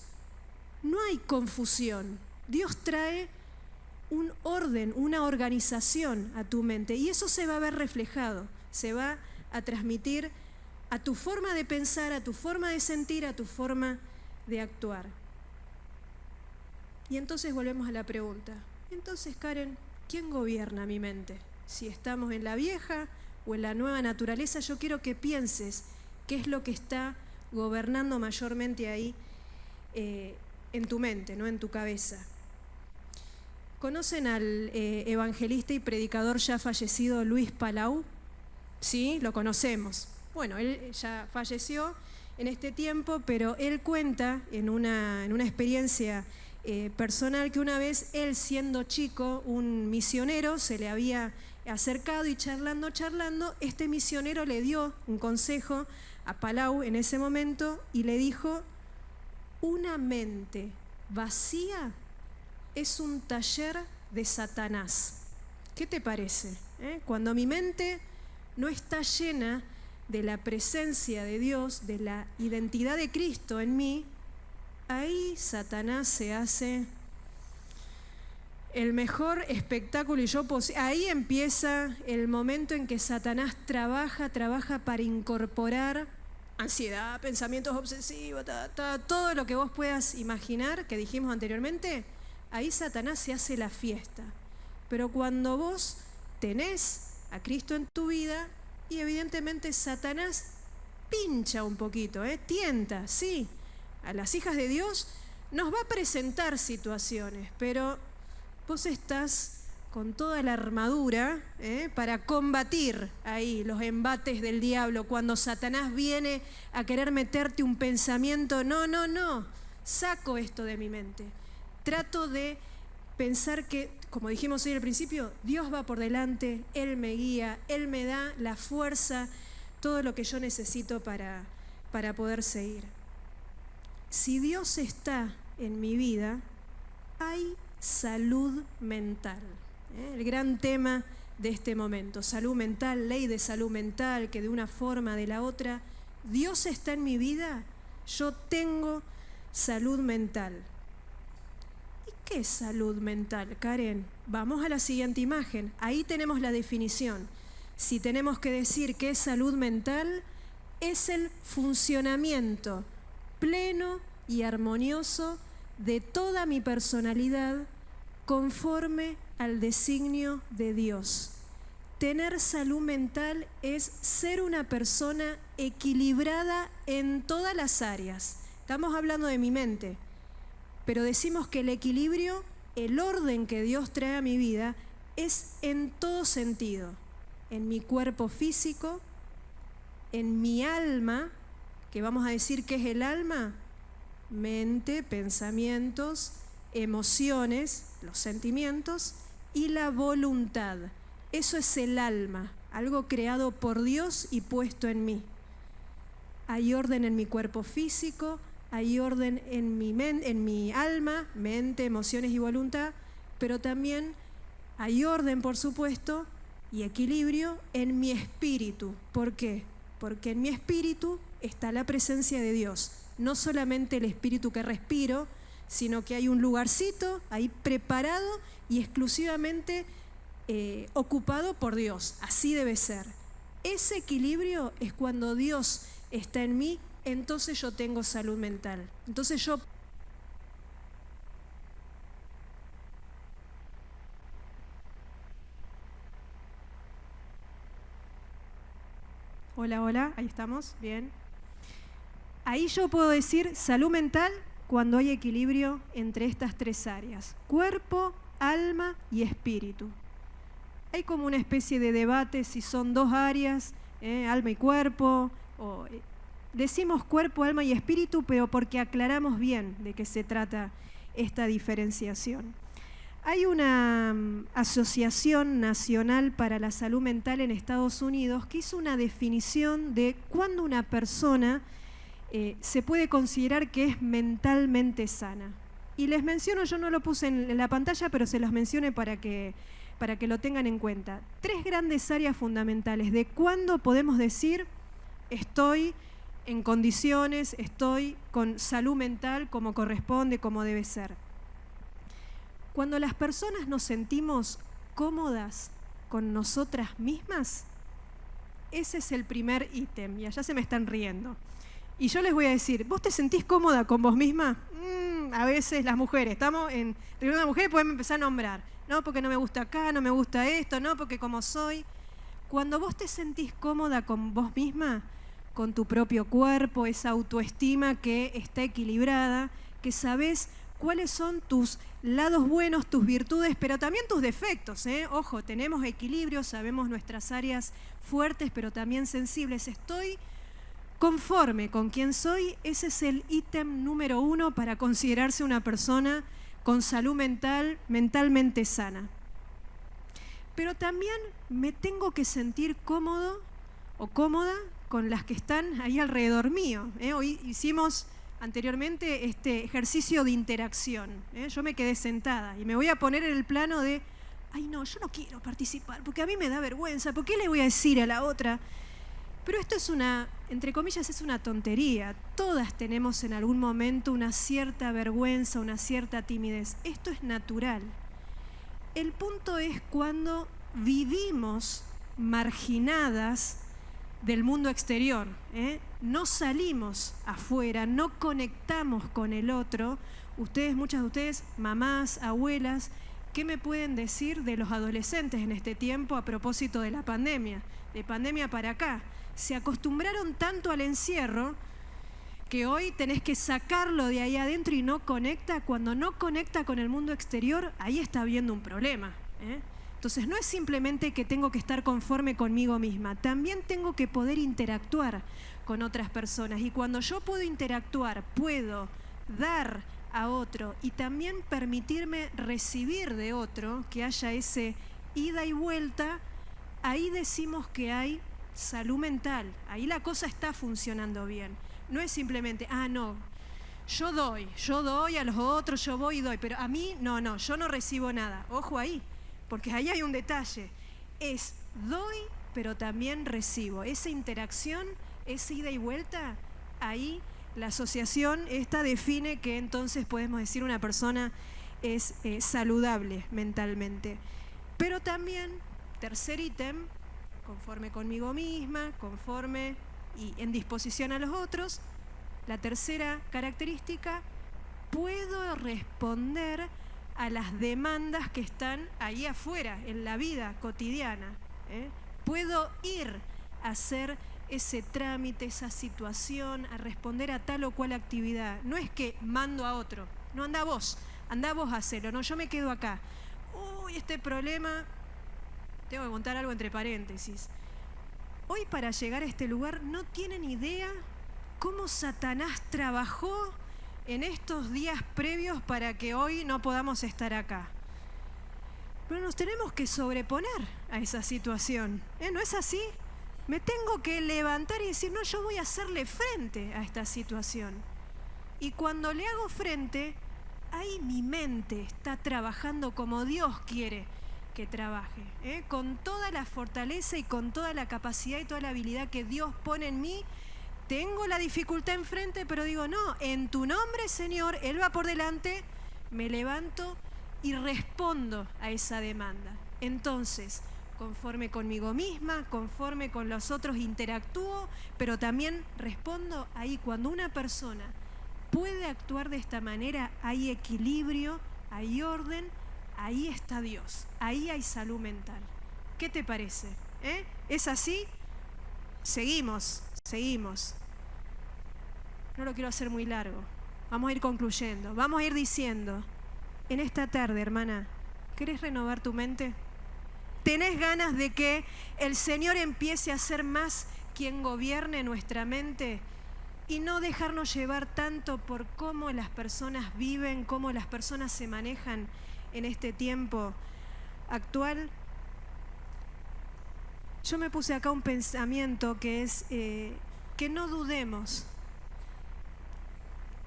no hay confusión. Dios trae un orden, una organización a tu mente, y eso se va a ver reflejado, se va a transmitir a tu forma de pensar, a tu forma de sentir, a tu forma de actuar. Y entonces volvemos a la pregunta, entonces, Karen, ¿quién gobierna mi mente? Si estamos en la vieja o en la nueva naturaleza, yo quiero que pienses qué es lo que está gobernando mayormente ahí en tu mente, no en tu cabeza. ¿Conocen al evangelista y predicador ya fallecido Luis Palau? Sí, lo conocemos. Bueno, él ya falleció en este tiempo, pero él cuenta en una experiencia personal que una vez él, siendo chico, un misionero se le había acercado y charlando, este misionero le dio un consejo a Palau en ese momento y le dijo: una mente vacía es un taller de Satanás. ¿Qué te parece? Cuando mi mente no está llena de la presencia de Dios, de la identidad de Cristo en mí, ahí Satanás se hace el mejor espectáculo ahí empieza el momento en que Satanás trabaja para incorporar ansiedad, pensamientos obsesivos, todo lo que vos puedas imaginar, que dijimos anteriormente. Ahí Satanás se hace la fiesta. Pero cuando vos tenés a Cristo en tu vida, y evidentemente Satanás pincha un poquito, tienta, sí. A las hijas de Dios nos va a presentar situaciones, pero vos estás con toda la armadura para combatir ahí los embates del diablo. Cuando Satanás viene a querer meterte un pensamiento, no, saco esto de mi mente. Trato de pensar que, como dijimos hoy al principio, Dios va por delante, Él me guía, Él me da la fuerza, todo lo que yo necesito para poder seguir. Si Dios está en mi vida, hay salud mental. El gran tema de este momento, salud mental, ley de salud mental, que de una forma o de la otra, Dios está en mi vida, yo tengo salud mental. ¿Qué es salud mental, Karen? Vamos a la siguiente imagen. Ahí tenemos la definición. Si tenemos que decir qué es salud mental, es el funcionamiento pleno y armonioso de toda mi personalidad conforme al designio de Dios. Tener salud mental es ser una persona equilibrada en todas las áreas. Estamos hablando de mi mente. Pero decimos que el equilibrio, el orden que Dios trae a mi vida, es en todo sentido. En mi cuerpo físico, en mi alma, que vamos a decir que es el alma, mente, pensamientos, emociones, los sentimientos, y la voluntad. Eso es el alma, algo creado por Dios y puesto en mí. Hay orden en mi cuerpo físico, hay orden en mi alma, mente, emociones y voluntad, pero también hay orden, por supuesto, y equilibrio en mi espíritu. ¿Por qué? Porque en mi espíritu está la presencia de Dios. No solamente el espíritu que respiro, sino que hay un lugarcito ahí preparado y exclusivamente ocupado por Dios. Así debe ser. Ese equilibrio es cuando Dios está en mí. Entonces yo tengo salud mental. Entonces yo Hola, hola, ahí estamos, bien. Ahí yo puedo decir salud mental cuando hay equilibrio entre estas tres áreas: cuerpo, alma y espíritu. Hay como una especie de debate si son dos áreas, alma y cuerpo, o decimos cuerpo, alma y espíritu, pero porque aclaramos bien de qué se trata esta diferenciación. Hay una Asociación Nacional para la Salud Mental en Estados Unidos que hizo una definición de cuándo una persona se puede considerar que es mentalmente sana. Y les menciono, yo no lo puse en la pantalla, pero se los menciono para que lo tengan en cuenta. 3 grandes áreas fundamentales de cuándo podemos decir estoy en condiciones, estoy con salud mental como corresponde, como debe ser. Cuando las personas nos sentimos cómodas con nosotras mismas, ese es el primer ítem, y allá se me están riendo. Y yo les voy a decir, ¿vos te sentís cómoda con vos misma? A veces las mujeres, estamos en reunión de mujeres, podemos empezar a nombrar. No, porque no me gusta acá, no me gusta esto, no, porque como soy. Cuando vos te sentís cómoda con vos misma, con tu propio cuerpo, esa autoestima que está equilibrada, que sabés cuáles son tus lados buenos, tus virtudes, pero también tus defectos, ¿eh? Ojo, tenemos equilibrio, sabemos nuestras áreas fuertes, pero también sensibles. Estoy conforme con quien soy, ese es el ítem número 1 para considerarse una persona con salud mental, mentalmente sana. Pero también me tengo que sentir cómodo o cómoda con las que están ahí alrededor mío. Hoy hicimos anteriormente este ejercicio de interacción. Yo me quedé sentada y me voy a poner en el plano de, ay no, yo no quiero participar porque a mí me da vergüenza, ¿por qué le voy a decir a la otra? Pero esto es entre comillas, es una tontería. Todas tenemos en algún momento una cierta vergüenza, una cierta timidez. Esto es natural. El punto es cuando vivimos marginadas del mundo exterior, no salimos afuera, no conectamos con el otro. Muchas de ustedes, mamás, abuelas, ¿qué me pueden decir de los adolescentes en este tiempo a propósito de la pandemia? De pandemia para acá. Se acostumbraron tanto al encierro que hoy tenés que sacarlo de ahí adentro y no conecta. Cuando no conecta con el mundo exterior, ahí está habiendo un problema. Entonces no es simplemente que tengo que estar conforme conmigo misma, también tengo que poder interactuar con otras personas. Y cuando yo puedo interactuar, puedo dar a otro y también permitirme recibir de otro, que haya ese ida y vuelta, ahí decimos que hay salud mental, ahí la cosa está funcionando bien. No es simplemente, no, yo doy a los otros, yo voy y doy, pero a mí no, yo no recibo nada. Ojo ahí, porque ahí hay un detalle. Es doy, pero también recibo. Esa interacción, esa ida y vuelta, ahí la asociación esta define que entonces podemos decir una persona es saludable mentalmente. Pero también, tercer ítem, conforme conmigo misma, conforme y en disposición a los otros. La tercera característica, puedo responder a las demandas que están ahí afuera, en la vida cotidiana. Puedo ir a hacer ese trámite, esa situación, a responder a tal o cual actividad. No es que mando a otro, no, anda vos a hacerlo, no, yo me quedo acá. Uy, este problema, tengo que contar algo entre paréntesis. Hoy para llegar a este lugar no tienen idea cómo Satanás trabajó en estos días previos para que hoy no podamos estar acá. Pero nos tenemos que sobreponer a esa situación. ¿No es así? Me tengo que levantar y decir, no, yo voy a hacerle frente a esta situación. Y cuando le hago frente, ahí mi mente está trabajando como Dios quiere que trabaje, con toda la fortaleza y con toda la capacidad y toda la habilidad que Dios pone en mí. Tengo la dificultad enfrente, pero digo, no, en tu nombre, Señor, Él va por delante, me levanto y respondo a esa demanda. Entonces, conforme conmigo misma, conforme con los otros, interactúo, pero también respondo ahí. Cuando una persona puede actuar de esta manera, hay equilibrio, hay orden, ahí está Dios, ahí hay salud mental. ¿Qué te parece? ¿Es así? Seguimos. No lo quiero hacer muy largo. Vamos a ir concluyendo. Vamos a ir diciendo, en esta tarde, hermana, ¿querés renovar tu mente? ¿Tenés ganas de que el Señor empiece a ser más quien gobierne nuestra mente y no dejarnos llevar tanto por cómo las personas viven, cómo las personas se manejan en este tiempo actual? Yo me puse acá un pensamiento que es que no dudemos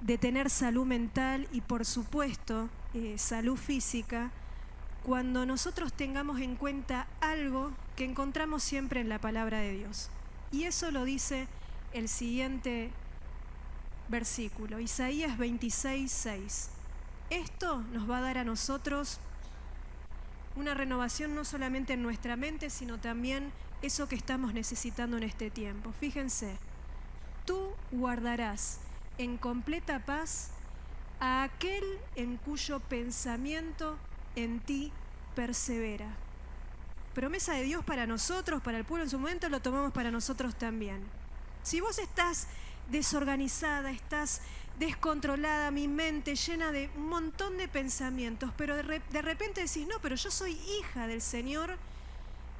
de tener salud mental y, por supuesto, salud física, cuando nosotros tengamos en cuenta algo que encontramos siempre en la palabra de Dios. Y eso lo dice el siguiente versículo, Isaías 26:6. Esto nos va a dar a nosotros una renovación no solamente en nuestra mente, sino también eso que estamos necesitando en este tiempo. Fíjense, tú guardarás en completa paz a aquel en cuyo pensamiento en ti persevera. Promesa de Dios para nosotros, para el pueblo en su momento, lo tomamos para nosotros también. Si vos estás desorganizada, estás descontrolada, mi mente llena de un montón de pensamientos, pero de repente decís, no, pero yo soy hija del Señor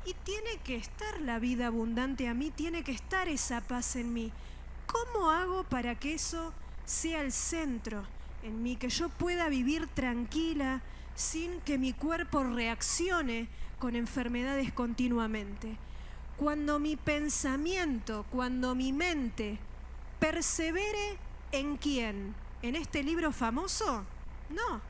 y tiene que estar la vida abundante a mí, tiene que estar esa paz en mí. ¿Cómo hago para que eso sea el centro en mí, que yo pueda vivir tranquila sin que mi cuerpo reaccione con enfermedades continuamente? Cuando mi pensamiento, cuando mi mente persevere ¿en quién? ¿En este libro famoso? No.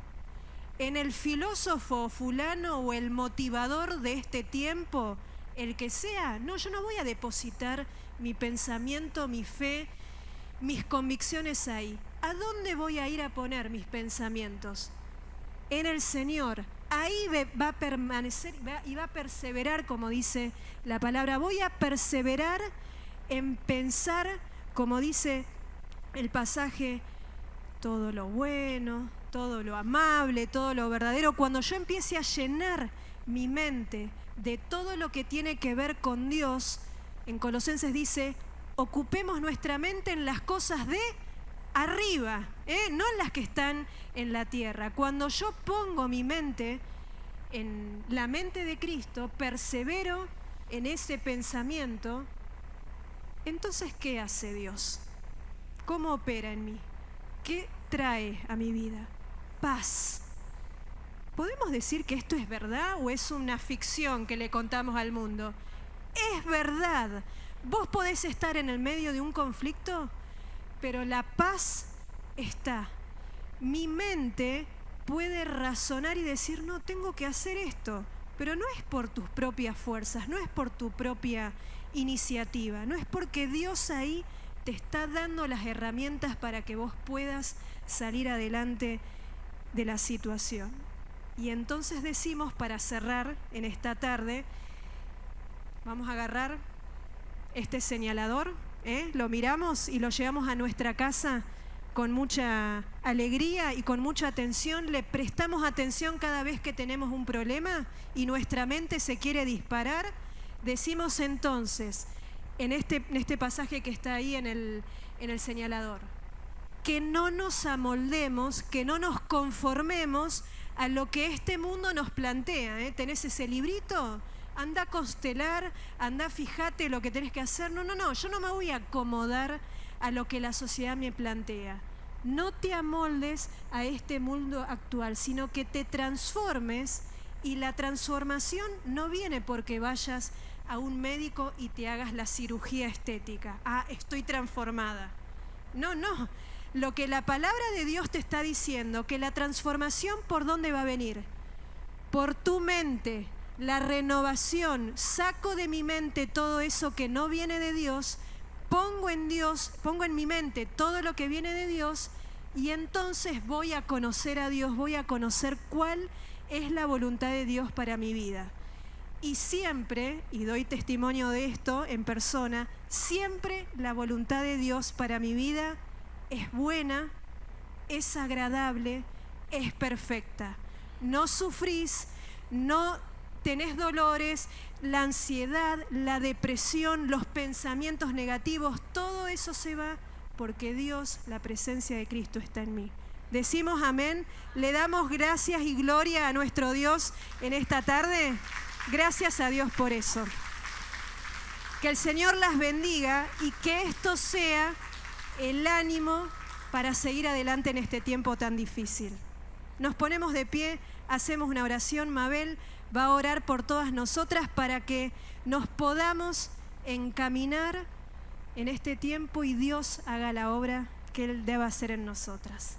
¿En el filósofo fulano o el motivador de este tiempo, el que sea? No, yo no voy a depositar mi pensamiento, mi fe, mis convicciones ahí. ¿A dónde voy a ir a poner mis pensamientos? En el Señor. Ahí va a permanecer y va a perseverar, como dice la palabra. Voy a perseverar en pensar, como dice el pasaje, todo lo bueno, todo lo amable, todo lo verdadero. Cuando yo empiece a llenar mi mente de todo lo que tiene que ver con Dios, en Colosenses dice, ocupemos nuestra mente en las cosas de arriba, no en las que están en la tierra. Cuando yo pongo mi mente en la mente de Cristo, persevero en ese pensamiento, entonces, ¿qué hace Dios? ¿Cómo opera en mí? ¿Qué trae a mi vida? Paz. ¿Podemos decir que esto es verdad o es una ficción que le contamos al mundo? Es verdad. Vos podés estar en el medio de un conflicto, pero la paz está. Mi mente puede razonar y decir, no, tengo que hacer esto, pero no es por tus propias fuerzas, no es por tu propia iniciativa, no es porque Dios ahí te está dando las herramientas para que vos puedas salir adelante de la situación. Y entonces decimos, para cerrar en esta tarde, vamos a agarrar este señalador, lo miramos y lo llevamos a nuestra casa con mucha alegría y con mucha atención. Le prestamos atención cada vez que tenemos un problema y nuestra mente se quiere disparar. Decimos entonces, en este pasaje que está ahí en el señalador, que no nos amoldemos, que no nos conformemos a lo que este mundo nos plantea. ¿Tenés ese librito? Anda a constelar, anda a fijate lo que tenés que hacer. No, yo no me voy a acomodar a lo que la sociedad me plantea. No te amoldes a este mundo actual, sino que te transformes, y la transformación no viene porque vayas a un médico y te hagas la cirugía estética. Ah, estoy transformada. No. Lo que la palabra de Dios te está diciendo, que la transformación, ¿por dónde va a venir? Por tu mente. La renovación, saco de mi mente todo eso que no viene de Dios, pongo en Dios, pongo en mi mente todo lo que viene de Dios, y entonces voy a conocer a Dios, voy a conocer cuál es la voluntad de Dios para mi vida. Y siempre, y doy testimonio de esto en persona, siempre la voluntad de Dios para mi vida es buena, es agradable, es perfecta. No sufrís, no tenés dolores, la ansiedad, la depresión, los pensamientos negativos, todo eso se va porque Dios, la presencia de Cristo está en mí. Decimos amén, le damos gracias y gloria a nuestro Dios en esta tarde. Gracias a Dios por eso. Que el Señor las bendiga y que esto sea el ánimo para seguir adelante en este tiempo tan difícil. Nos ponemos de pie, hacemos una oración. Mabel va a orar por todas nosotras para que nos podamos encaminar en este tiempo y Dios haga la obra que Él deba hacer en nosotras.